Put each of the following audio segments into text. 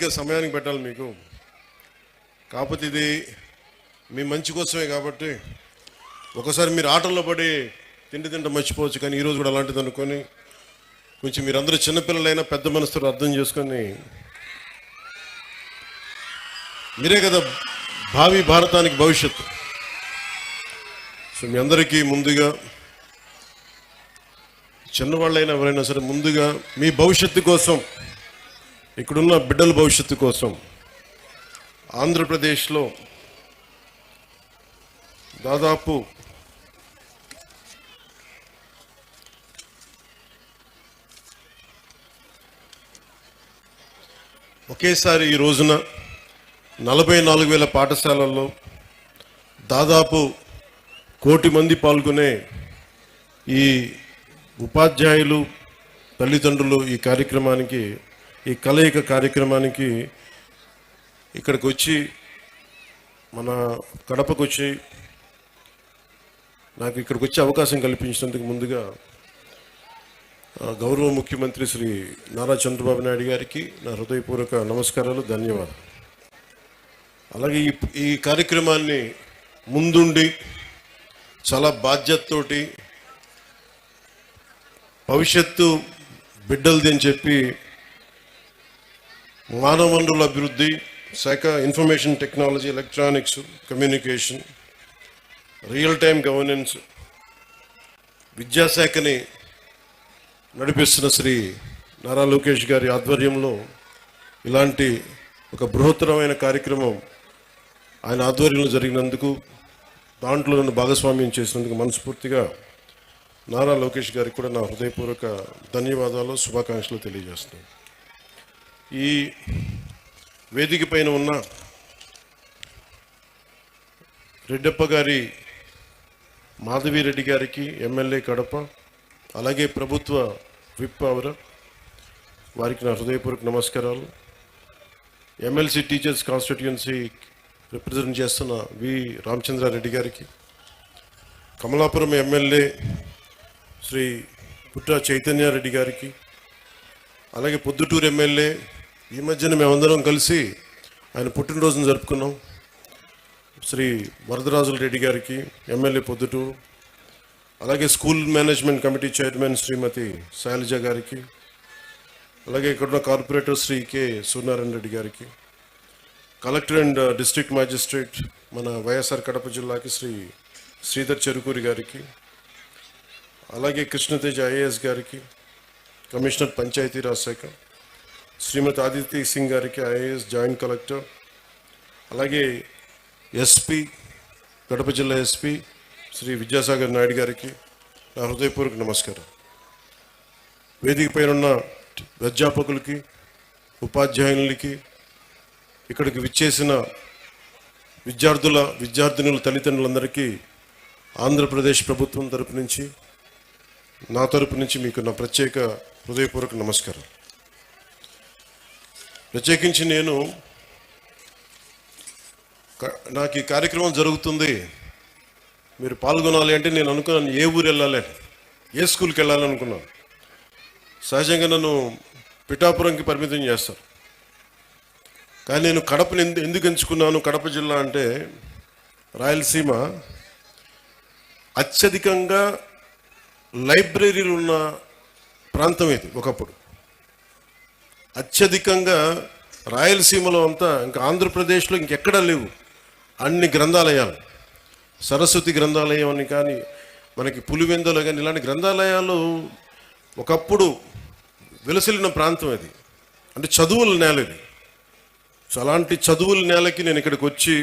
సరిగ్గా సమయానికి పెట్టాలి మీకు. కాకపోతే ఇది మీ మంచి కోసమే కాబట్టి ఒకసారి మీరు ఆటల్లో పడి తింట మర్చిపోవచ్చు, కానీ ఈరోజు కూడా అలాంటిది అనుకొని కొంచెం మీరందరూ చిన్నపిల్లలైనా పెద్ద మనసుతో అర్థం చేసుకొని, మీరే కదా భావి భారతానికి భవిష్యత్తు. సో మీ అందరికీ ముందుగా, చిన్నవాళ్ళైనా ఎవరైనా సరే, ముందుగా మీ భవిష్యత్తు కోసం, ఇక్కడున్న బిడ్డల భవిష్యత్తు కోసం ఆంధ్రప్రదేశ్లో దాదాపు ఒకేసారి ఈ రోజున 44,000 పాఠశాలల్లో దాదాపు 1 కోటి మంది పాల్గొనే ఈ ఉపాధ్యాయులు, తల్లిదండ్రులు ఈ కార్యక్రమానికి, ఈ కలయిక కార్యక్రమానికి ఇక్కడికి వచ్చి, మన కడపకు వచ్చి నాకు ఇక్కడికి వచ్చే అవకాశం కల్పించినందుకు ముందుగా గౌరవ ముఖ్యమంత్రి శ్రీ నారా చంద్రబాబు నాయుడు గారికి నా హృదయపూర్వక నమస్కారాలు, ధన్యవాదాలు. అలాగే ఈ కార్యక్రమాన్ని ముందుండి చాలా బాధ్యతతోటి భవిష్యత్తు బిడ్డలది అని చెప్పి మానవ వనరుల అభివృద్ధి శాఖ, information technology, electronics, communication, real time governance, విద్యాశాఖని నడిపిస్తున్న శ్రీ నారా లోకేష్ గారి ఆధ్వర్యంలో ఇలాంటి ఒక బృహత్తరమైన కార్యక్రమం ఆయన ఆధ్వర్యంలో జరిగినందుకు, దాంట్లో నన్ను భాగస్వామ్యం చేసినందుకు మనస్ఫూర్తిగా నారా లోకేష్ గారికి కూడా నా హృదయపూర్వక ధన్యవాదాలు, శుభాకాంక్షలు తెలియజేస్తున్నాను. ఈ వేదిక పైన ఉన్న రెడ్డప్ప గారి, మాధవిరెడ్డి గారికి, ఎమ్మెల్యే కడప, అలాగే ప్రభుత్వ విప్ వారికి నా హృదయపూర్వక నమస్కారాలు. ఎమ్మెల్సీ టీచర్స్ కాన్స్టిట్యుయెన్సీ రిప్రజెంట్ చేస్తున్న వి రామచంద్రారెడ్డి గారికి, కమలాపురం ఎమ్మెల్యే శ్రీ పుట్ట చైతన్యారెడ్డి గారికి, అలాగే పొద్దుటూరు ఎమ్మెల్యే, ఈ మధ్యన మేమందరం కలిసి ఆయన పుట్టినరోజును జరుపుకున్నాం, శ్రీ వరదరాజుల రెడ్డి గారికి, ఎమ్మెల్యే పొద్దుటూరు, అలాగే స్కూల్ మేనేజ్మెంట్ కమిటీ చైర్మన్ శ్రీమతి శైలజ గారికి, అలాగే ఇక్కడున్న కార్పొరేటర్ శ్రీ కె సూర్యనారాయణ రెడ్డి గారికి, కలెక్టర్ అండ్ డిస్ట్రిక్ట్ మ్యాజిస్ట్రేట్ మన వైఎస్ఆర్ కడప జిల్లాకి శ్రీ శ్రీధర్ చెరుకూరి గారికి, అలాగే కృష్ణతేజ ఐఏఎస్ గారికి, కమిషనర్ పంచాయతీరాజ్ శాఖ శ్రీమతి ఆదిత్య సింగ్ గారికి, ఐఏఎస్ జాయింట్ కలెక్టర్, అలాగే ఎస్పీ, కడప జిల్లా ఎస్పీ శ్రీ విద్యాసాగర్ నాయుడు గారికి నా హృదయపూర్వక నమస్కారం. వేదిక పైన ఉన్న అధ్యాపకులకి, ఉపాధ్యాయులకి, ఇక్కడికి విచ్చేసిన విద్యార్థినుల తల్లిదండ్రులందరికీ ఆంధ్రప్రదేశ్ ప్రభుత్వం తరపు నుంచి, నా తరపు నుంచి మీకు నా ప్రత్యేక హృదయపూర్వక నమస్కారం. ప్రత్యేకించి నాకు ఈ కార్యక్రమం జరుగుతుంది, మీరు పాల్గొనాలి అంటే నేను అనుకున్నాను ఏ ఊరు వెళ్ళాలి, ఏ స్కూల్కి వెళ్ళాలనుకున్నాను. సహజంగా నన్ను పిఠాపురంకి పరిమితం చేస్తారు, కానీ నేను కడపని ఎందుకు ఎంచుకున్నాను? కడప జిల్లా అంటే రాయలసీమ అత్యధికంగా లైబ్రరీలు ఉన్న ప్రాంతం ఇది. ఒకప్పుడు అత్యధికంగా రాయలసీమలో అంతా, ఇంకా ఆంధ్రప్రదేశ్లో ఇంకెక్కడా లేవు అన్ని గ్రంథాలయాలు. సరస్వతి గ్రంథాలయం అని కానీ, మనకి పులివెందులో కానీ, ఇలాంటి గ్రంథాలయాలు ఒకప్పుడు వెలసిల్లిన ప్రాంతం అది. అంటే చదువుల నేల ఇది. సో అలాంటి చదువుల నేలకి నేను ఇక్కడికి వచ్చి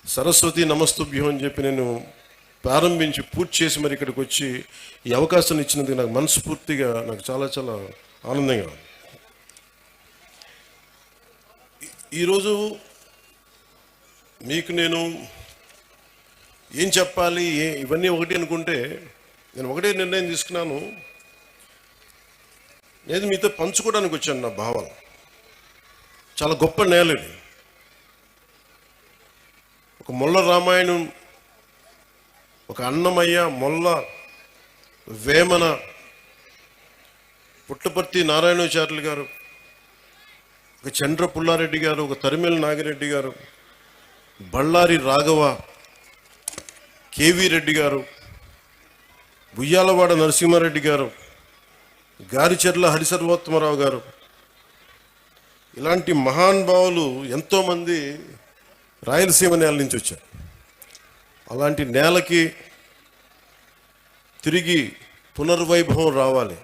సరస్వతి నమస్తుభ్యం అని చెప్పి నేను ప్రారంభించి పూర్తి చేసి మరి ఇక్కడికి వచ్చి ఈ అవకాశాన్ని ఇచ్చినందుకు నాకు మనస్ఫూర్తిగా నాకు చాలా చాలా ఆనందంగా. ఈరోజు మీకు నేను ఏం చెప్పాలి, ఇవన్నీ ఒకటి అనుకుంటే, నేను ఒకటే నిర్ణయం తీసుకున్నాను, నేను మీతో పంచుకోవడానికి వచ్చాను నా భావాలు. చాలా గొప్ప నేల ఇది. ఒక మొల్ల రామాయణం, ఒక అన్నమయ్య, మొల్ల, వేమన, పుట్టపర్తి నారాయణాచార్యులు గారు, ఒక ఒక చంద్ర పుల్లారెడ్డి గారు, ఒక తరిమేల నాగిరెడ్డి గారు, బళ్ళారి రాఘవ, కేవీ రెడ్డి గారు, బుయ్యాలవాడ నరసింహారెడ్డి గారు, గారిచెర్ల హరిసర్వోత్తమరావు గారు, ఇలాంటి మహానుభావులు ఎంతోమంది రాయలసీమ నేల నుంచి వచ్చారు. అలాంటి నేలకి తిరిగి పునర్వైభవం రావాలి.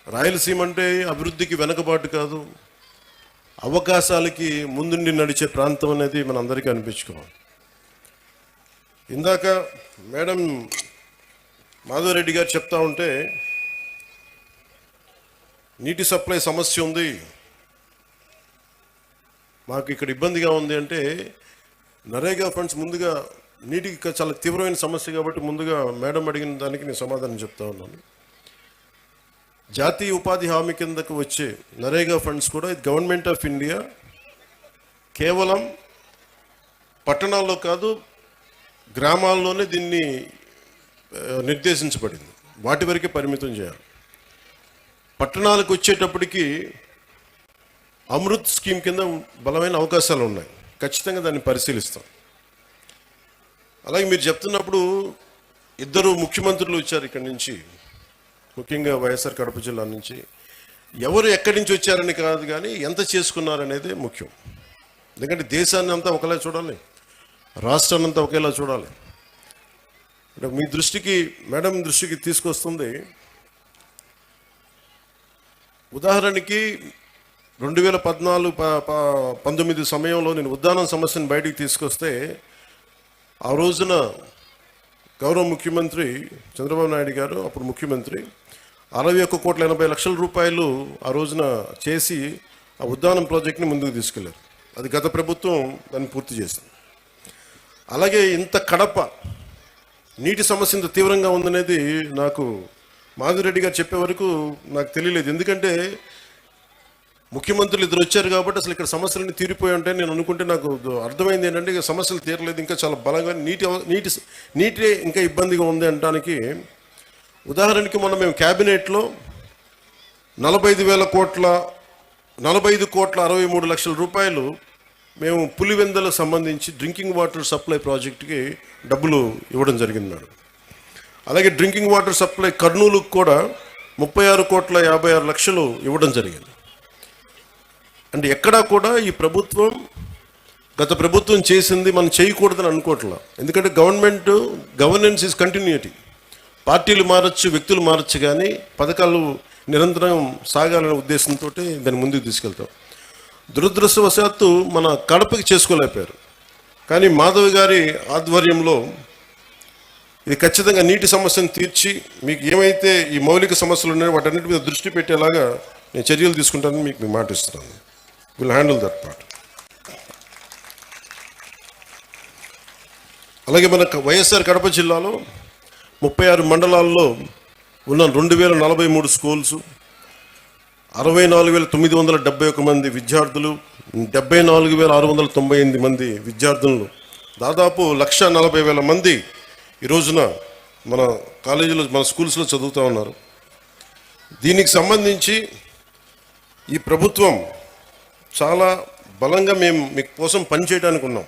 రాయలసీమ అంటే అభివృద్ధికి వెనకబాటు కాదు, అవకాశాలకి ముందుండి నడిచే ప్రాంతం అనేది మన అందరికీ అనిపించుకోవాలి. ఇందాక మేడం మాధవరెడ్డి గారు చెప్తా ఉంటే నీటి సప్లై సమస్య ఉంది, మాకు ఇక్కడ ఇబ్బందిగా ఉంది అంటే, నరేగా ఫండ్స్ ముందుగా నీటికి చాలా తీవ్రమైన సమస్య కాబట్టి ముందుగా మేడం అడిగిన దానికి నేను సమాధానం చెప్తా ఉన్నాను. జాతీయ ఉపాధి హామీ కిందకు వచ్చే నరేగా ఫండ్స్ కూడా గవర్నమెంట్ ఆఫ్ ఇండియా కేవలం పట్టణాల్లో కాదు, గ్రామాల్లోనే దీన్ని నిర్దేశించబడింది. వాటి వరకే పరిమితం చేయాలి. పట్టణాలకు వచ్చేటప్పటికి అమృత్ స్కీమ్ కింద బలమైన అవకాశాలు ఉన్నాయి, ఖచ్చితంగా దాన్ని పరిశీలిస్తాం. అలాగే మీరు చెప్తున్నప్పుడు ఇద్దరు ముఖ్యమంత్రులు వచ్చారు ఇక్కడి నుంచి, ముఖ్యంగా వైఎస్ఆర్ కడప జిల్లా నుంచి. ఎవరు ఎక్కడి నుంచి వచ్చారని కాదు, కానీ ఎంత చేసుకున్నారనేదే ముఖ్యం. ఎందుకంటే దేశాన్ని అంతా ఒకలా చూడాలి, రాష్ట్రాన్ని అంతా ఒకేలా చూడాలి. అంటే మీ దృష్టికి, మేడం దృష్టికి తీసుకొస్తుంది. ఉదాహరణకి 2014-19 సమయంలో నేను ఉద్దానం సమస్యను బయటికి తీసుకొస్తే, ఆ రోజున గౌరవ ముఖ్యమంత్రి చంద్రబాబు నాయుడు గారు, అప్పుడు ముఖ్యమంత్రి, 61,80,00,000 రూపాయలు ఆ రోజున చేసి ఆ ఉద్దానం ప్రాజెక్ట్ని ముందుకు తీసుకెళ్లారు. అది గత ప్రభుత్వం దాన్ని పూర్తి చేసింది. అలాగే ఇంత కడప నీటి సమస్య ఇంత తీవ్రంగా ఉందనేది నాకు మాధురెడ్డి గారు చెప్పే వరకు నాకు తెలియలేదు. ఎందుకంటే ముఖ్యమంత్రులు ఇద్దరు వచ్చారు కాబట్టి అసలు ఇక్కడ సమస్యలన్నీ తీరిపోయి ఉంటాయని నేను అనుకుంటే, నాకు అర్థమైంది ఏంటంటే ఇక సమస్యలు తీరలేదు, ఇంకా చాలా బలంగా నీటి ఇంకా ఇబ్బందిగా ఉంది అనడానికి. ఉదాహరణకి మొన్న మేము క్యాబినెట్లో 45,63,00,000 రూపాయలు మేము పులివెందలకు సంబంధించి డ్రింకింగ్ వాటర్ సప్లై ప్రాజెక్టుకి డబ్బులు ఇవ్వడం జరిగింది. అలాగే డ్రింకింగ్ వాటర్ సప్లై కర్నూలుకు కూడా 36,56,00,000 ఇవ్వడం జరిగింది. అంటే ఎక్కడా కూడా ఈ ప్రభుత్వం, గత ప్రభుత్వం చేసింది మనం చేయకూడదని అనుకోవట్లా. ఎందుకంటే గవర్నెన్స్ ఈజ్ కంటిన్యూటీ. పార్టీలు మారచ్చు, వ్యక్తులు మారచ్చు, కానీ పథకాలు నిరంతరం సాగాలనే ఉద్దేశంతో దాన్ని ముందుకు తీసుకెళ్తాం. దురదృష్టవశాత్తు మన కడపకి చేసుకోలేకపోయారు. కానీ మాధవ్ గారి ఆధ్వర్యంలో ఇది ఖచ్చితంగా నీటి సమస్యను తీర్చి, మీకు ఏమైతే ఈ మౌలిక సమస్యలు ఉన్నాయో వాటన్నిటి మీద దృష్టి పెట్టేలాగా నేను చర్యలు తీసుకుంటానని మీకు మాట ఇస్తున్నాను. Will handle that part. అలాగే మన వైఎస్ఆర్ కడప జిల్లాలో 36 మండలాల్లో ఉన్న 2,043 స్కూల్స్, 64,971 మంది విద్యార్థులు, 74,698 మంది విద్యార్థులు, దాదాపు 1,40,000 మంది ఈ రోజున మన కాలేజీలో, మన స్కూల్స్లో చదువుతూ ఉన్నారు. దీనికి సంబంధించి ఈ ప్రభుత్వం చాలా బలంగా మేము మీ కోసం పనిచేయడానికి ఉన్నాం.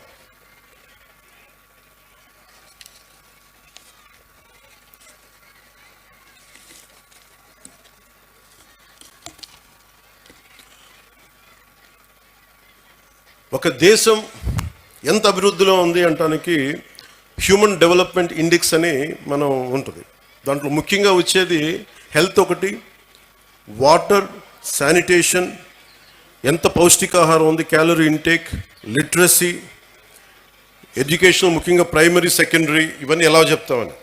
ఒక దేశం ఎంత అభివృద్ధిలో ఉంది అంటానికి హ్యూమన్ డెవలప్మెంట్ ఇండెక్స్ అని మనం ఉంటుంది. దాంట్లో ముఖ్యంగా వచ్చేది హెల్త్ ఒకటి, వాటర్, శానిటేషన్, ఎంత పౌష్టికాహారం ఉంది, క్యాలరీ ఇంటేక్, లిటరసీ, ఎడ్యుకేషన్, ముఖ్యంగా ప్రైమరీ, సెకండరీ, ఇవన్నీ ఎలా చెప్తామని.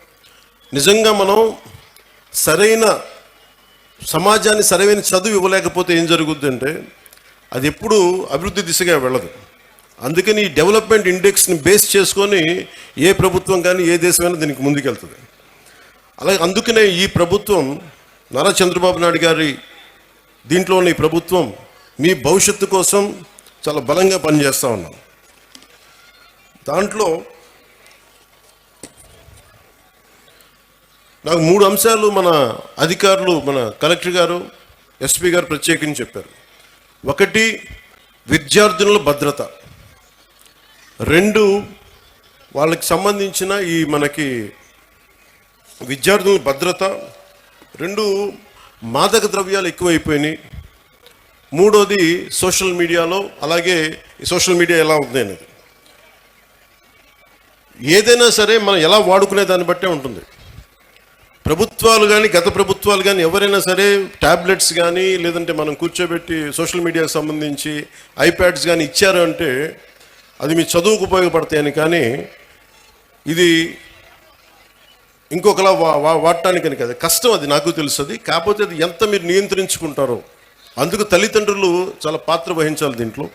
నిజంగా మనం సరైన సమాజాన్ని సరైన చదువు ఇవ్వలేకపోతే ఏం జరుగుద్ది అంటే అది ఎప్పుడూ అభివృద్ధి దిశగా వెళ్ళదు. అందుకని ఈ డెవలప్మెంట్ ఇండెక్స్ని బేస్ చేసుకొని ఏ ప్రభుత్వం కానీ ఏ దేశమైనా దీనికి ముందుకెళ్తుంది. అలాగే అందుకనే ఈ ప్రభుత్వం, నారా చంద్రబాబు నాయుడు గారి దీంట్లోని ఈ ప్రభుత్వం మీ భవిష్యత్తు కోసం చాలా బలంగా పనిచేస్తూ ఉన్నాం. దాంట్లో నాకు 3 అంశాలు మన అధికారులు, మన కలెక్టర్ గారు, ఎస్పీ గారు ప్రత్యేకించి చెప్పారు. ఒకటి విద్యార్థుల భద్రత, రెండు వాళ్ళకి సంబంధించిన ఈ మనకి విద్యార్థుల భద్రత, రెండు మాదక ద్రవ్యాలు ఎక్కువైపోయినాయి, మూడోది సోషల్ మీడియాలో, అలాగే సోషల్ మీడియా ఎలా ఉంది అనేది. ఏదైనా సరే మనం ఎలా వాడుకునే దాన్ని బట్టే ఉంటుంది. ప్రభుత్వాలు కానీ, గత ప్రభుత్వాలు కానీ ఎవరైనా సరే ట్యాబ్లెట్స్ కానీ, లేదంటే మనం కూర్చోబెట్టి సోషల్ మీడియాకి సంబంధించి ఐప్యాడ్స్ కానీ ఇచ్చారు అంటే అది మీ చదువుకు ఉపయోగపడతాయని, కానీ ఇది ఇంకొకలా వాడటానికని కదా, కష్టం, అది నాకు తెలుస్తుంది. కాకపోతే అది ఎంత మీరు నియంత్రించుకుంటారో, అందుకు తల్లిదండ్రులు చాలా పాత్ర వహించాలి దీంట్లో,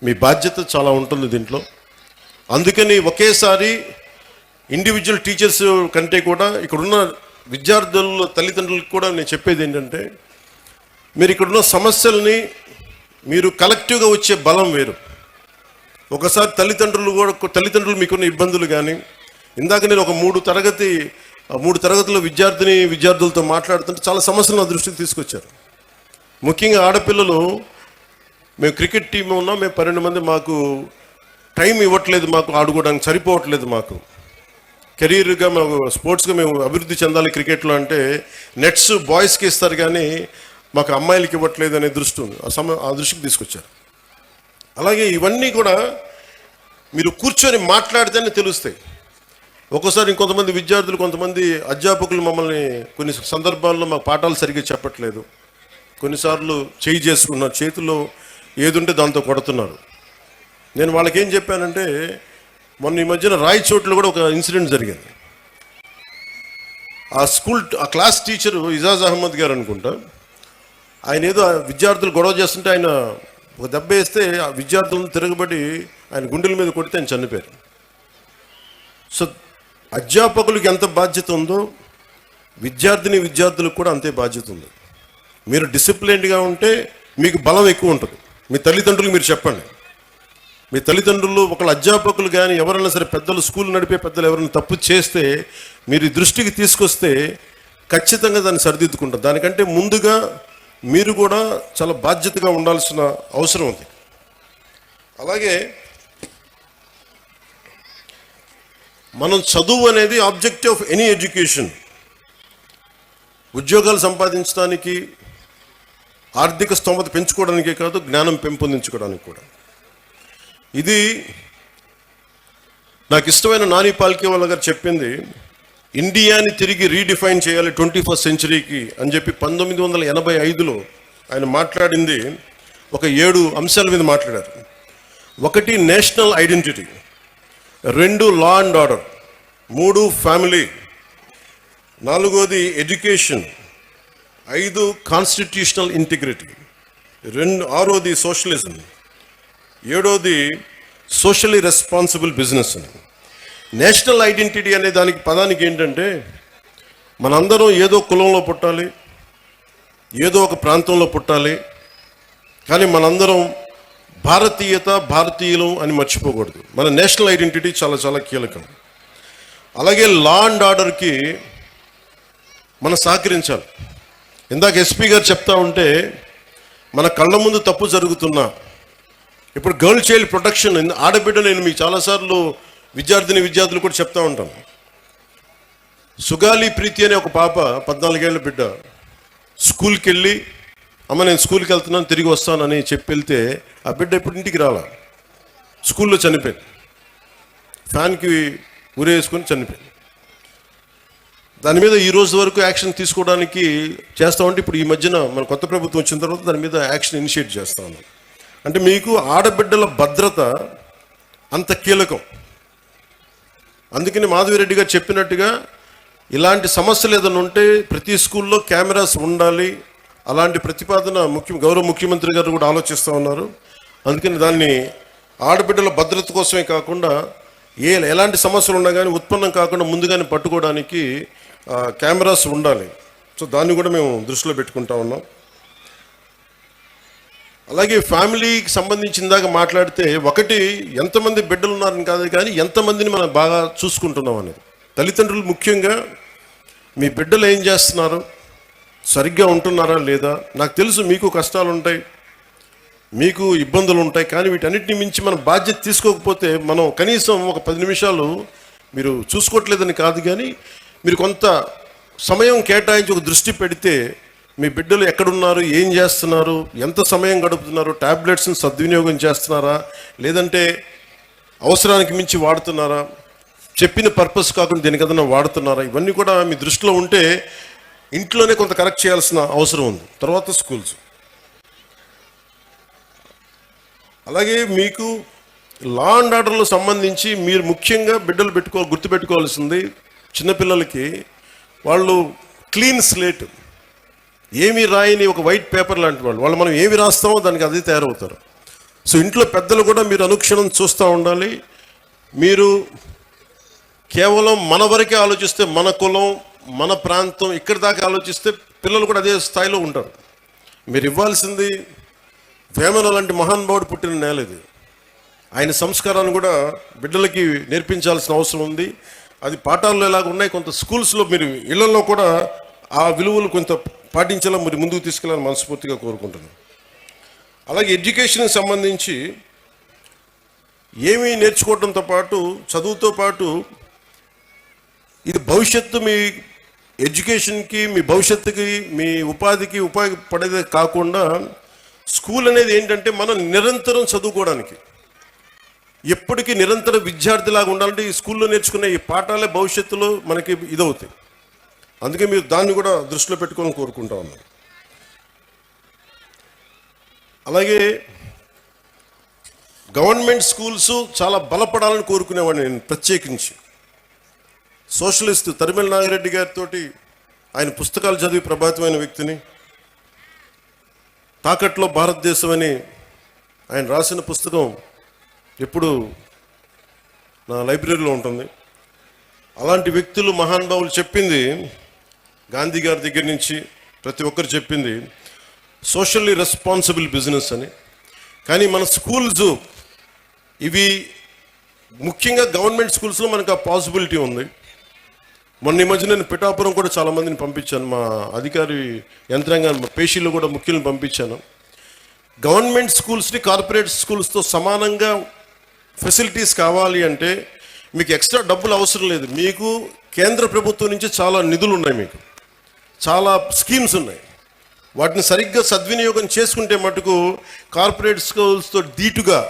మీ బాధ్యత చాలా ఉంటుంది దీంట్లో. అందుకని ఒకేసారి ఇండివిజువల్ టీచర్స్ కంటే కూడా ఇక్కడున్న విద్యార్థుల తల్లిదండ్రులకు కూడా నేను చెప్పేది ఏంటంటే, మీరు ఇక్కడున్న సమస్యల్ని మీరు కలెక్టివ్గా వచ్చే బలం వేరు. ఒకసారి తల్లిదండ్రులు మీకున్న ఇబ్బందులు కానీ, ఇందాక నేను ఒక మూడు తరగతుల విద్యార్థులతో మాట్లాడుతుంటే చాలా సమస్యలు నా దృష్టికి తీసుకొచ్చారు. ముఖ్యంగా ఆడపిల్లలు, మేము క్రికెట్ టీం ఉన్నాం, మేము 12 మంది, మాకు టైం ఇవ్వట్లేదు, మాకు ఆడుకోవడానికి సరిపోవట్లేదు, మాకు కెరీర్గా మాకు స్పోర్ట్స్గా మేము అభివృద్ధి చెందాలి క్రికెట్లో అంటే నెట్స్ బాయ్స్కి ఇస్తారు కానీ మాకు అమ్మాయిలకి ఇవ్వట్లేదు అనే దృష్టి ఉంది, ఆ దృష్టికి తీసుకొచ్చారు. అలాగే ఇవన్నీ కూడా మీరు కూర్చొని మాట్లాడితేనే తెలుస్తాయి. ఒక్కోసారి ఇంకొంతమంది విద్యార్థులు, కొంతమంది అధ్యాపకులు మమ్మల్ని కొన్ని సందర్భాల్లో మాకు పాఠాలు సరిగ్గా చెప్పట్లేదు, కొన్నిసార్లు చేయి చేసుకున్నారు, చేతిలో ఏదుంటే దాంతో కొడుతున్నారు. నేను వాళ్ళకి ఏం చెప్పానంటే, మొన్న ఈ మధ్యన రాయచోట్లో కూడా ఒక ఇన్సిడెంట్ జరిగింది. ఆ క్లాస్ టీచరు ఇజాజ్ అహ్మద్ గారు అనుకుంటా, ఆయన ఏదో విద్యార్థులు గొడవ చేస్తుంటే ఆయన ఒక దెబ్బ వేస్తే ఆ విద్యార్థులను తిరగబడి ఆయన గుండెల మీద కొడితే ఆయన చనిపోయారు. సో అధ్యాపకులకు ఎంత బాధ్యత ఉందో విద్యార్థులకు కూడా అంతే బాధ్యత ఉంది. మీరు డిసిప్లైన్డ్గా ఉంటే మీకు బలం ఎక్కువ ఉంటుంది. మీ తల్లిదండ్రులకు మీరు చెప్పండి, మీ తల్లిదండ్రులు ఒకళ్ళ అధ్యాపకులు కానీ ఎవరైనా సరే, పెద్దలు, స్కూల్ నడిపే పెద్దలు ఎవరైనా తప్పు చేస్తే మీరు దృష్టికి తీసుకొస్తే ఖచ్చితంగా దాన్ని సరిదిద్దుకుంటారు. దానికంటే ముందుగా మీరు కూడా చాలా బాధ్యతగా ఉండాల్సిన అవసరం ఉంది. అలాగే మనం చదువు అనేది ఆబ్జెక్టివ్ ఆఫ్ ఎనీ ఎడ్యుకేషన్. ఉద్యోగాలు సంపాదించడానికి, ఆర్థిక స్తోమత పెంచుకోవడానికే కాదు, జ్ఞానం పెంపొందించుకోవడానికి కూడా. ఇది నాకు ఇష్టమైన నాని పాల్కేవాలా గారు చెప్పింది, ఇండియాని తిరిగి రీడిఫైన్ చేయాలి 21st సెంచరీకి అని చెప్పి 1985లో ఆయన మాట్లాడింది. ఒక 7 అంశాల మీద మాట్లాడారు. ఒకటి national identity, 2 law and order, 3 family, 4ది ఎడ్యుకేషన్, 5 కాన్స్టిట్యూషనల్ ఇంటిగ్రిటీ, 6ది సోషలిజం, 7ది socially responsible business. National identity అనే పదానికి ఏంటంటే, మనందరం ఏదో కులంలో పుట్టాలి, ఏదో ఒక ప్రాంతంలో పుట్టాలి, కానీ మనందరం భారతీయులు అని మర్చిపోకూడదు. మన నేషనల్ ఐడెంటిటీ చాలా చాలా కీలకం. అలాగే లా అండ్ ఆర్డర్కి మనం సహకరించాలి. ఇందాక ఎస్పీ గారు చెప్తా ఉంటే, మన కళ్ళ ముందు తప్పు జరుగుతున్నా, ఇప్పుడు గర్ల్ చైల్డ్ ప్రొటెక్షన్, ఆడబిడ్డ, నేను మీకు చాలాసార్లు విద్యార్థులు కూడా చెప్తా ఉంటాను. సుగాలి ప్రీతి అనే ఒక పాప, 14 ఏళ్ళ బిడ్డ, స్కూల్కి వెళ్ళి, అమ్మ నేను స్కూల్కి వెళ్తున్నాను, తిరిగి వస్తానని చెప్పి వెళ్తే ఆ బిడ్డ ఇప్పుడు ఇంటికి రాలా, స్కూల్లో చనిపోయింది, ఫ్యాన్కి ఉరేసుకొని చనిపోయింది. దాని మీద ఈ రోజు వరకు యాక్షన్ తీసుకోవడానికి చేస్తామంటే, ఇప్పుడు ఈ మధ్యన మన కొత్త ప్రభుత్వం వచ్చిన తర్వాత దాని మీద యాక్షన్ ఇనిషియేట్ చేస్తా ఉన్నాం. అంటే మీకు ఆడబిడ్డల భద్రత అంత కీలకం. అందుకని మాధవిరెడ్డి గారు చెప్పినట్టుగా ఇలాంటి సమస్యలు ఏదైనా ఉంటే ప్రతి స్కూల్లో కెమెరాస్ ఉండాలి. అలాంటి ప్రతిపాదన గౌరవ ముఖ్యమంత్రి గారు కూడా ఆలోచిస్తూ ఉన్నారు. అందుకని దాన్ని ఆడబిడ్డల భద్రత కోసమే కాకుండా ఎలాంటి సమస్యలు ఉన్నా కానీ ఉత్పన్నం కాకుండా ముందుగానే పట్టుకోవడానికి కెమెరాస్ ఉండాలి. సో దాన్ని కూడా మేము దృష్టిలో పెట్టుకుంటా ఉన్నాం. అలాగే ఫ్యామిలీకి సంబంధించిన దాకా మాట్లాడితే, ఒకటి ఎంతమంది బిడ్డలు ఉన్నారని కాదు, కానీ ఎంతమందిని మనం బాగా చూసుకుంటున్నాం అనేది. తల్లిదండ్రులు ముఖ్యంగా మీ బిడ్డలు ఏం చేస్తున్నారు, సరిగ్గా ఉంటున్నారా లేదా. నాకు తెలుసు మీకు కష్టాలు ఉంటాయి, మీకు ఇబ్బందులు ఉంటాయి. కానీ వీటన్నిటిని మించి మనం బాధ్యత తీసుకోకపోతే మనం కనీసం ఒక 10 నిమిషాలు మీరు చూసుకోవట్లేదని కాదు, కానీ మీరు కొంత సమయం కేటాయించి ఒక దృష్టి పెడితే మీ బిడ్డలు ఎక్కడున్నారు, ఏం చేస్తున్నారు, ఎంత సమయం గడుపుతున్నారు, ట్యాబ్లెట్స్ని సద్వినియోగం చేస్తున్నారా, లేదంటే అవసరానికి మించి వాడుతున్నారా, చెప్పిన పర్పస్ కాకుండా దేనికదన్నా వాడుతున్నారా, ఇవన్నీ కూడా మీ దృష్టిలో ఉంటే ఇంట్లోనే కొంత కరెక్ట్ చేయాల్సిన అవసరం ఉంది. తర్వాత స్కూల్స్. అలాగే మీకు లా అండ్ ఆర్డర్లో సంబంధించి మీరు ముఖ్యంగా బిడ్డలు గుర్తుపెట్టుకోవాల్సింది, చిన్నపిల్లలకి వాళ్ళు క్లీన్ స్లేట్, ఏమీ రాయని ఒక వైట్ పేపర్ లాంటి వాళ్ళు మనం ఏమి రాస్తామో దానికి అదే తయారవుతారు. సో ఇంట్లో పెద్దలు కూడా మీరు అనుక్షణం చూస్తూ ఉండాలి. మీరు కేవలం మన వరకే ఆలోచిస్తే, మన కులం, మన ప్రాంతం, ఇక్కడి దాకా ఆలోచిస్తే పిల్లలు కూడా అదే స్థాయిలో ఉంటారు. మీరు ఇవ్వాల్సింది వేమన లాంటి మహానుభావుడు పుట్టిన నేల ఇది. ఆయన సంస్కారాన్ని కూడా బిడ్డలకి నేర్పించాల్సిన అవసరం ఉంది. అది పాఠాల్లో ఎలాగ ఉన్నాయి, కొంత స్కూల్స్లో మీరు ఇళ్లలో కూడా ఆ విలువలు కొంత పాటించేలా మీరు ముందుకు తీసుకెళ్ళాలని మనస్ఫూర్తిగా కోరుకుంటున్నాను. అలాగే ఎడ్యుకేషన్కి సంబంధించి ఏమీ నేర్చుకోవడంతో పాటు, చదువుతో పాటు, ఇది భవిష్యత్తు మీ ఎడ్యుకేషన్కి, మీ భవిష్యత్తుకి, మీ ఉపాధికి ఉపయోగపడేదే కాకుండా స్కూల్ అనేది ఏంటంటే మనం నిరంతరం చదువుకోవడానికి, ఎప్పటికీ నిరంతర విద్యార్థిలాగా ఉండాలంటే ఈ స్కూల్లో నేర్చుకునే ఈ పాఠాలే భవిష్యత్తులో మనకి ఇదవుతాయి. అందుకే మీరు దాన్ని కూడా దృష్టిలో పెట్టుకొని కోరుకుంటా ఉన్నాను. అలాగే గవర్నమెంట్ స్కూల్స్ చాలా బలపడాలని కోరుకునేవాడిని నేను ప్రత్యేకించి. సోషలిస్ట్ తరిమెల నాగిరెడ్డి గారితో ఆయన పుస్తకాలు చదివి ప్రభావితమైన వ్యక్తిని. తాకట్లో భారతదేశం అని ఆయన రాసిన పుస్తకం ఎప్పుడు నా లైబ్రరీలో ఉంటుంది. అలాంటి వ్యక్తులు, మహానుభావులు చెప్పింది, గాంధీ గారి దగ్గర నుంచి ప్రతి ఒక్కరు చెప్పింది సోషల్లీ రెస్పాన్సిబుల్ బిజినెస్ అని. కానీ మన స్కూల్స్ ఇవి ముఖ్యంగా గవర్నమెంట్ స్కూల్స్లో మనకు ఆ పాసిబిలిటీ ఉంది. మొన్న ఈ మధ్య నేను పిఠాపురం కూడా చాలామందిని పంపించాను, మా అధికారి యంత్రాంగాన్ని, పేషీలు కూడా ముఖ్యులను పంపించాను. గవర్నమెంట్ స్కూల్స్ని కార్పొరేట్ స్కూల్స్తో సమానంగా ఫెసిలిటీస్ కావాలి అంటే మీకు ఎక్స్ట్రా డబ్బులు అవసరం లేదు. మీకు కేంద్ర ప్రభుత్వం నుంచి చాలా నిధులు ఉన్నాయి, మీకు చాలా స్కీమ్స్ ఉన్నాయి. వాటిని సరిగ్గా సద్వినియోగం చేసుకుంటే మటుకు కార్పొరేట్ స్కూల్స్తో ధీటుగా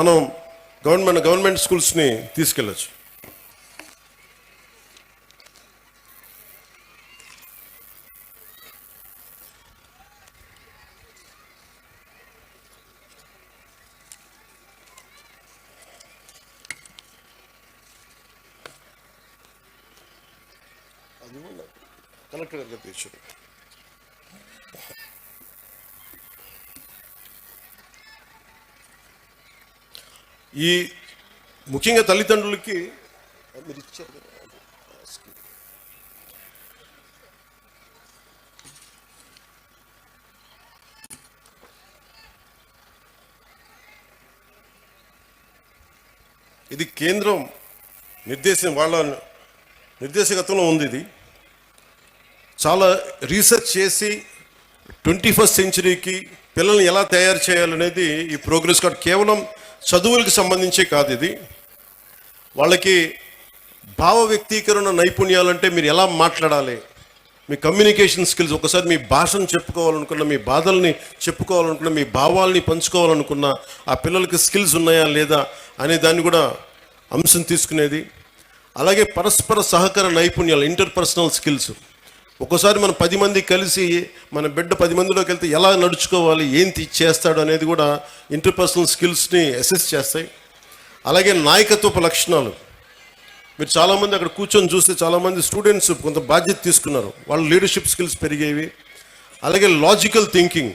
మనం గవర్నమెంట్ స్కూల్స్ని తీసుకెళ్ళచ్చు. కలెక్టర్ గారు తెచ్చారు. ఈ ముఖ్యంగా తల్లిదండ్రులకి మీరు ఇచ్చారు కదా, ఇది కేంద్రం వాళ్ళ నిర్దేశకత్వంలో ఉంది. ఇది చాలా రీసెర్చ్ చేసి 21st సెంచరీకి పిల్లల్ని ఎలా తయారు చేయాలనేది ఈ ప్రోగ్రెస్ కార్డ్ కేవలం చదువులకు సంబంధించే కాదు. ఇది వాళ్ళకి భావ వ్యక్తీకరణ నైపుణ్యాలంటే మీరు ఎలా మాట్లాడాలి, మీ కమ్యూనికేషన్ స్కిల్స్, ఒకసారి మీ భాషను చెప్పుకోవాలనుకున్న, మీ బాధల్ని చెప్పుకోవాలనుకున్న, మీ భావాల్ని పంచుకోవాలనుకున్న ఆ పిల్లలకి స్కిల్స్ ఉన్నాయా లేదా అనే దాన్ని కూడా అంశం తీసుకునేది. అలాగే పరస్పర సహకార నైపుణ్యాలు, ఇంటర్పర్సనల్ స్కిల్స్. ఒక్కోసారి మనం 10 మంది కలిసి మన బిడ్డ 10 మందిలోకి వెళ్తే ఎలా నడుచుకోవాలి, ఏం చేస్తాడు అనేది కూడా ఇంటర్పర్సనల్ స్కిల్స్ని అసెస్ చేస్తాయి. అలాగే నాయకత్వపు లక్షణాలు. మీరు చాలామంది అక్కడ కూర్చొని చూస్తే చాలామంది స్టూడెంట్స్ కొంత బాధ్యత తీసుకున్నారు, వాళ్ళ లీడర్షిప్ స్కిల్స్ పెరిగేవి. అలాగే లాజికల్ థింకింగ్,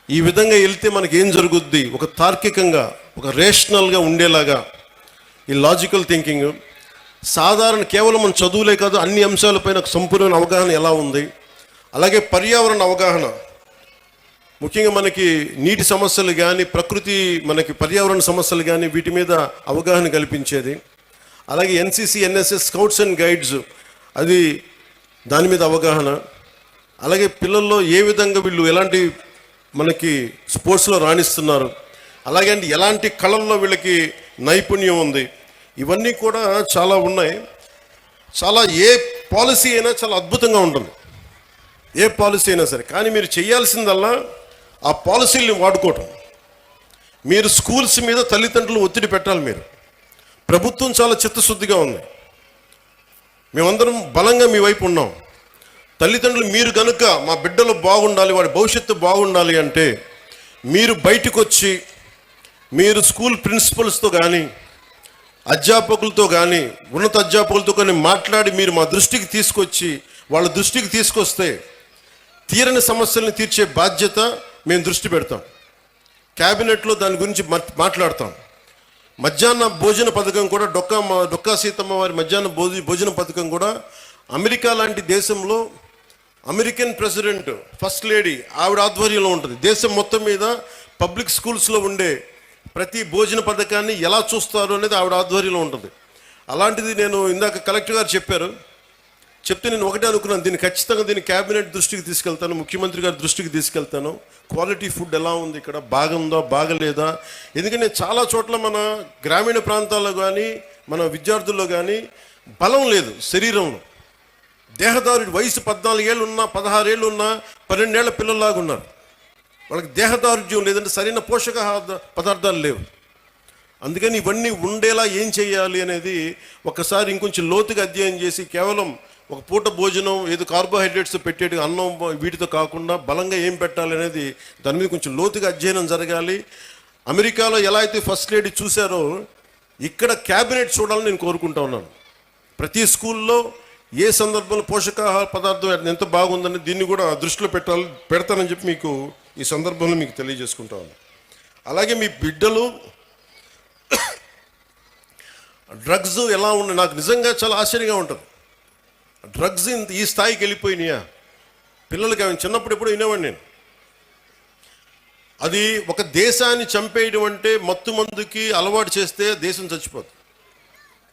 ఈ విధంగా వెళ్తే మనకి ఏం జరుగుద్ది, ఒక తార్కికంగా, ఒక రేషనల్గా ఉండేలాగా ఈ లాజికల్ థింకింగ్. సాధారణ కేవలం మన చదువులే కాదు, అన్ని అంశాలపైన సంపూర్ణ అవగాహన ఎలా ఉంది. అలాగే పర్యావరణ అవగాహన, ముఖ్యంగా మనకి నీటి సమస్యలు కానీ, ప్రకృతి మనకి పర్యావరణ సమస్యలు కానీ, వీటి మీద అవగాహన కల్పించేది. అలాగే NCC NSS scouts and guides, అది దాని మీద అవగాహన. అలాగే పిల్లల్లో ఏ విధంగా వీళ్ళు ఎలాంటి మనకి స్పోర్ట్స్లో రాణిస్తున్నారు. అలాగే అండి ఎలాంటి కళల్లో వీళ్ళకి నైపుణ్యం ఉంది, ఇవన్నీ కూడా చాలా ఉన్నాయి. చాలా ఏ పాలసీ అయినా చాలా అద్భుతంగా ఉంటుంది, ఏ పాలసీ అయినా సరే. కానీ మీరు చేయాల్సిందల్లా ఆ పాలసీల్ని వాడుకోవటం. మీరు స్కూల్స్ మీద తల్లిదండ్రులు ఒత్తిడి పెట్టాలి. మీరు ప్రభుత్వం చాలా చిత్తశుద్ధిగా ఉంది, మేమందరం బలంగా మీ వైపు ఉన్నాం. తల్లిదండ్రులు మీరు కనుక మా బిడ్డలు బాగుండాలి, వాడి భవిష్యత్తు బాగుండాలి అంటే మీరు బయటకు వచ్చి మీరు స్కూల్ ప్రిన్సిపల్స్తో కానీ అధ్యాపకులతో కానీ ఉన్నత అధ్యాపకులతో కానీ మాట్లాడి మీరు మా దృష్టికి తీసుకొచ్చి వాళ్ళ దృష్టికి తీసుకొస్తే తీరని సమస్యల్ని తీర్చే బాధ్యత మేము దృష్టి పెడతాం. క్యాబినెట్లో దాని గురించి మాట్లాడతాం. మధ్యాహ్న భోజన పథకం కూడా డొక్కా సీతమ్మ వారి మధ్యాహ్న భోజన పథకం కూడా అమెరికా లాంటి దేశంలో అమెరికన్ ప్రెసిడెంట్ ఫస్ట్ లేడీ ఆవిడ ఆధ్వర్యంలో ఉంటుంది. దేశం మొత్తం మీద పబ్లిక్ స్కూల్స్లో ఉండే ప్రతి భోజన పథకాన్ని ఎలా చూస్తారు అనేది ఆవిడ ఆధ్వర్యంలో ఉంటుంది. అలాంటిది నేను ఇందాక కలెక్టర్ గారు చెప్తే నేను ఒకటే అనుకున్నాను, ఖచ్చితంగా దీన్ని క్యాబినెట్ దృష్టికి తీసుకెళ్తాను, ముఖ్యమంత్రి గారి దృష్టికి తీసుకెళ్తాను. క్వాలిటీ ఫుడ్ ఎలా ఉంది, ఇక్కడ బాగుందా బాగలేదా? ఎందుకంటే చాలా చోట్ల మన గ్రామీణ ప్రాంతాల్లో కానీ మన విద్యార్థుల్లో కానీ బలం లేదు శరీరంలో. దేహదారుడి వయసు 14 ఏళ్ళు ఉన్నా 16 ఏళ్ళు ఉన్నా 12 ఏళ్ల పిల్లల్లాగా ఉన్నారు. వాళ్ళకి దేహదారుఢ్యం లేదంటే సరైన పోషక పదార్థాలు లేవు. అందుకని ఇవన్నీ ఉండేలా ఏం చేయాలి అనేది ఒకసారి ఇంకొంచెం లోతుగా అధ్యయనం చేసి కేవలం ఒక పూట భోజనం ఏదో కార్బోహైడ్రేట్స్ పెట్టేది అన్నం వీటితో కాకుండా బలంగా ఏం పెట్టాలి అనేది దాని మీద కొంచెం లోతుగా అధ్యయనం జరగాలి. అమెరికాలో ఎలా అయితే ఫస్ట్ లేడీ చూశారో ఇక్కడ క్యాబినెట్ చూడాలని నేను కోరుకుంటా ఉన్నాను. ప్రతి స్కూల్లో ఏ సందర్భంలో పోషకాహార పదార్థం ఎంత బాగుందని దీన్ని కూడా దృష్టిలో పెడతానని చెప్పి మీకు ఈ సందర్భంలో మీకు తెలియజేసుకుంటా ఉన్నాను. అలాగే మీ బిడ్డలు డ్రగ్స్ ఎలా ఉన్నాయి, నాకు నిజంగా చాలా ఆశ్చర్యంగా ఉంటుంది. డ్రగ్స్ ఈ స్థాయికి వెళ్ళిపోయినాయా పిల్లలకి? అవి చిన్నప్పుడు ఎప్పుడు వినేవాడిని నేను. అది ఒక దేశాన్ని చంపేయడం అంటే మత్తు మందుకి అలవాటు చేస్తే దేశం చచ్చిపోతుంది.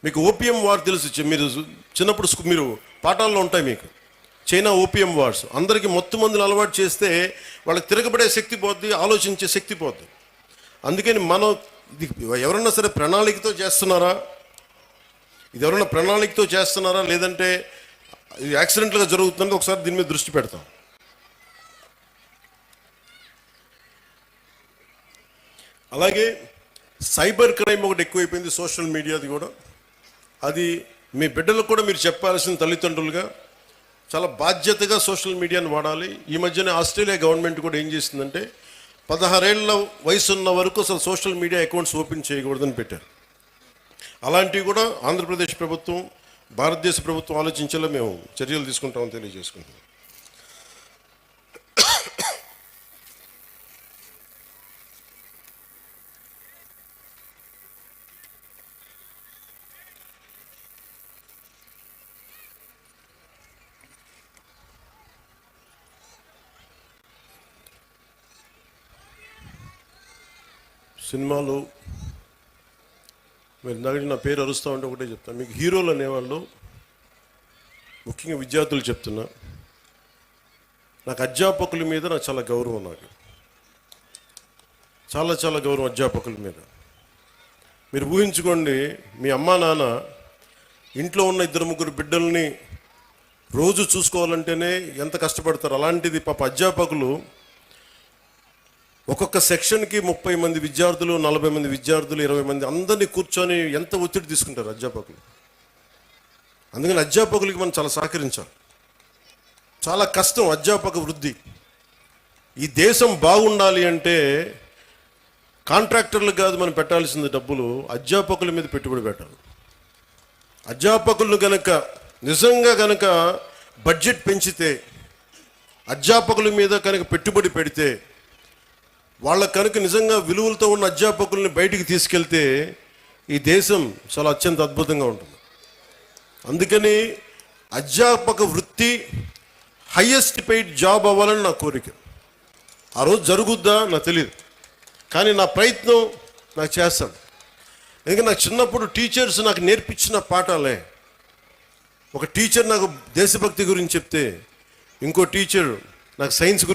మీకు ఓపియం వార్ తెలుసు, మీరు చిన్నప్పుడు మీరు పాఠాల్లో ఉంటాయి మీకు. చైనా ఓపియం వార్స్ అందరికీ మత్తు మందులు అలవాటు చేస్తే వాళ్ళకి తిరగబడే శక్తి పోద్ది, ఆలోచించే శక్తి పోద్ది. అందుకని మనం ఇది ఎవరన్నా సరే ప్రణాళికతో చేస్తున్నారా, ఇది ఎవరైనా ప్రణాళికతో చేస్తున్నారా లేదంటే ఇది యాక్సిడెంట్గా జరుగుతుందని ఒకసారి దీని మీద దృష్టి పెడతాం. అలాగే సైబర్ క్రైమ్ ఒకటి ఎక్కువైపోయింది, సోషల్ మీడియాది కూడా. అది మీ బిడ్డలకు కూడా మీరు చెప్పాల్సిన తల్లిదండ్రులుగా చాలా బాధ్యతగా సోషల్ మీడియాని వాడాలి. ఈ మధ్యనే ఆస్ట్రేలియా గవర్నమెంట్ కూడా ఏం చేసిందంటే 16 ఏళ్ల వయసు ఉన్న వరకు అసలు సోషల్ మీడియా అకౌంట్స్ ఓపెన్ చేయకూడదని పెట్టారు. అలాంటివి కూడా ఆంధ్రప్రదేశ్ ప్రభుత్వం భారతదేశ ప్రభుత్వం ఆలోచించేలా మేము చర్యలు తీసుకుంటామని తెలియజేసుకుంటాం. సినిమాలు మీరు ఇందాక నా పేరు అరుస్తూ ఉంటే ఒకటే చెప్తాను, మీకు హీరోలు అనేవాళ్ళు ముఖ్యంగా విద్యార్థులు చెప్తున్నా, నాకు అధ్యాపకుల మీద నాకు చాలా గౌరవం, నాకు చాలా చాలా గౌరవం అధ్యాపకుల మీద. మీరు ఊహించుకోండి, మీ అమ్మా నాన్న ఇంట్లో ఉన్న 2-3 బిడ్డల్ని రోజు చూసుకోవాలంటేనే ఎంత కష్టపడతారు. అలాంటిది పాప అధ్యాపకులు ఒక్కొక్క సెక్షన్కి 30 మంది విద్యార్థులు, 40 మంది విద్యార్థులు, 20 మంది అందరినీ కూర్చొని ఎంత ఒత్తిడి తీసుకుంటారు అధ్యాపకులు. అందుకని అధ్యాపకులకి మనం చాలా సహకరించాలి. చాలా కష్టం అధ్యాపక వృద్ధి. ఈ దేశం బాగుండాలి అంటే కాంట్రాక్టర్లు కాదు మనం పెట్టాల్సింది డబ్బులు, అధ్యాపకుల మీద పెట్టుబడి పెట్టాలి. అధ్యాపకులను నిజంగా కనుక బడ్జెట్ పెంచితే, అధ్యాపకుల మీద కనుక పెట్టుబడి పెడితే, వాళ్ళ కనుక నిజంగా విలువలతో ఉన్న అధ్యాపకుల్ని బయటికి తీసుకెళ్తే ఈ దేశం చాలా అత్యంత అద్భుతంగా ఉంటుంది. అందుకని అధ్యాపక వృత్తి హయ్యెస్ట్ పెయిడ్ జాబ్ అవ్వాలని నా కోరిక. ఆ రోజు జరుగుద్దా నాకు తెలియదు, కానీ నా ప్రయత్నం నాకు చేస్తాను. ఎందుకంటే నాకు చిన్నప్పుడు టీచర్స్ నాకు నేర్పించిన పాఠాలే. ఒక టీచర్ నాకు దేశభక్తి గురించి చెప్తే, ఇంకో టీచర్ నాకు సైన్స్